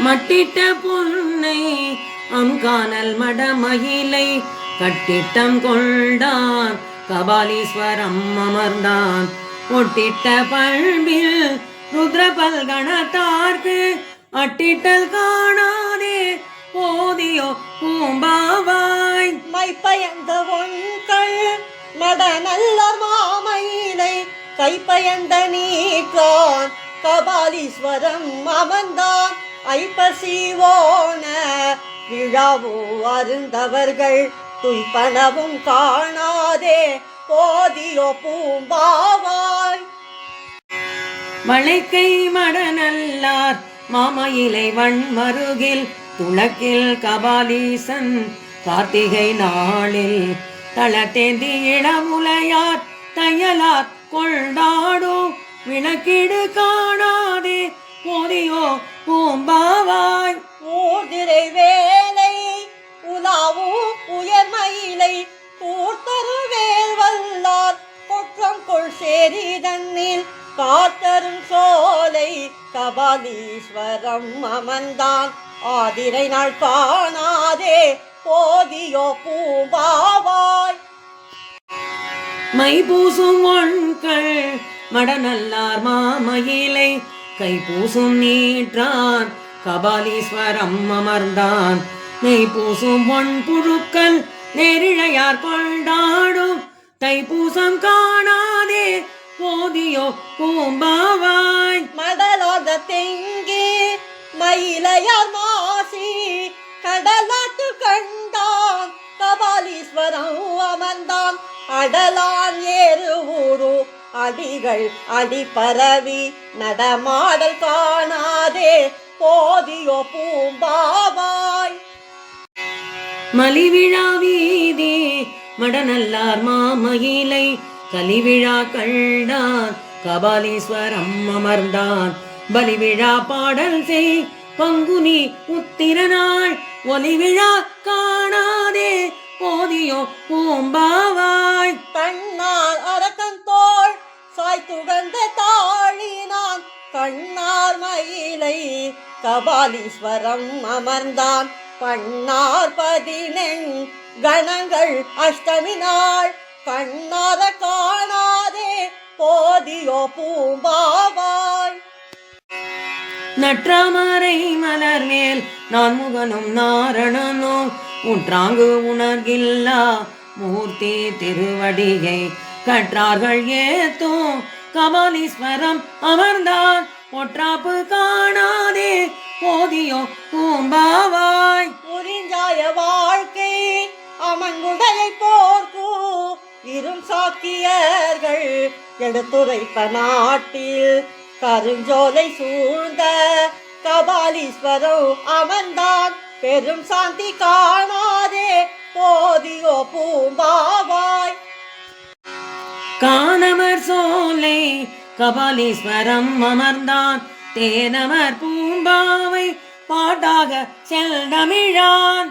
மட்டிட்ட பொன்னை அங்கானல் மடமயிலை கட்டிட்டம் கொண்டான் கபாலீஸ்வரம் அமர்ந்தான். ஒட்டிட்ட பல்பில் ருத்ர பல்கணத்தார்க்கு அட்டிட்டல் காணாதே போதியோ பூம்பாவாய். மைப்பயந்த ஒன்கள் மட நல்ல மாமயிலை கைப்பயந்த நீற்றான் கபாலீஸ்வரம் அமர்ந்தான். ஐப்பசிவோன விழாவோ அருந்தவர்கள் துய்பனவும் காணாதே போதியோ பூம்பாவாய். வளைக்கை மடநல்லார் மாமயிலை வன்மருகில் துளக்கில் கபாலீசன் கார்த்திகை நாளில் தளத்தேந்தி இளமுலையார் தையலார் கொண்டாடோ விளக்கிடு காணாதே போதியோ பூம்பாவாய். ஊதிரை வேலை உலாவூ உயர்மயிலை கூர்த்தருவேல் வல்லார் கொற்றம் கொள் சேரி தன்னில் காத்தரும் சோலை கபாலீஸ்வரம் அமர்ந்தான். ஆதிரை நாள் காணாதே போதியோ பூம்பாவாய். மை பூசும் ஒண்கள் மடநல்லார் மாமயிலை கை பூசும் நீற்றான் கபாலீஸ்வரம் அமர்ந்தான். நெய் பூசும் பொன் புழுக்கள் நெரிழையார் கொண்டாடும் தைப்பூசம் காணாதே போதியோ பூம்பாவாய். மடலாத தெங்கி மயிலையார் மாசி கடலாட்டு கண்டான் கபாலீஸ்வரம் அமர்ந்தான். அடலான் ஏறு ஊரு அடிகள் அடி பரவி நடமாடல் காணாதே போதியோ பூம்பாவாய். மலிவிழா வீதி மடநல்லார் மாமயிலை கலிவிழா கண்டான் கபாலீஸ்வரம் அமர்ந்தான். பலிவிழா பாடல் செய் பங்குனி உத்திரநாள் ஒலிவிழா காணாதே போதியோ பூம்பாவாய். தன்னார் அரக்கன் தோள் சாய் துகந்த தாழினான் கண்ணார் மயிலை கபாலீஸ்வரம் அமர்ந்தான். பண்ணார் 14 கணங்கள் அஷ்டமி நாள் கண்ணார காணாதே போதியோ பூம்பாவாய். நற்றாமரை மலர் மேல் நான் முகனும் நாரணனோ உற்றாங்கு உணர்கில்லா மூர்த்தி திருவடியை கற்றார்கள் ஏத்தோ கபாலீஸ்வரம் அமர்ந்தான். ஒற்றாப்பு காணாதே போதியோ பூம்பாவாய். உறிஞ்சாய வாழ்க்கை அமங்குடையை போர்க்கு இரும் சாக்கியர்கள் எடுத்துரைப்ப நாட்டில் கருஞ்சோலை சூழ்ந்த கபாலீஸ்வரம் அமர்ந்தான். பெரும் சாந்தி காணாதே போதியோ பூம்பாவாய். கானமர் சோலை கபாலீஸ்வரம் அமர்ந்தான். தேனமர் பூம்பாவை பாட்டாக செல்தமிழான்.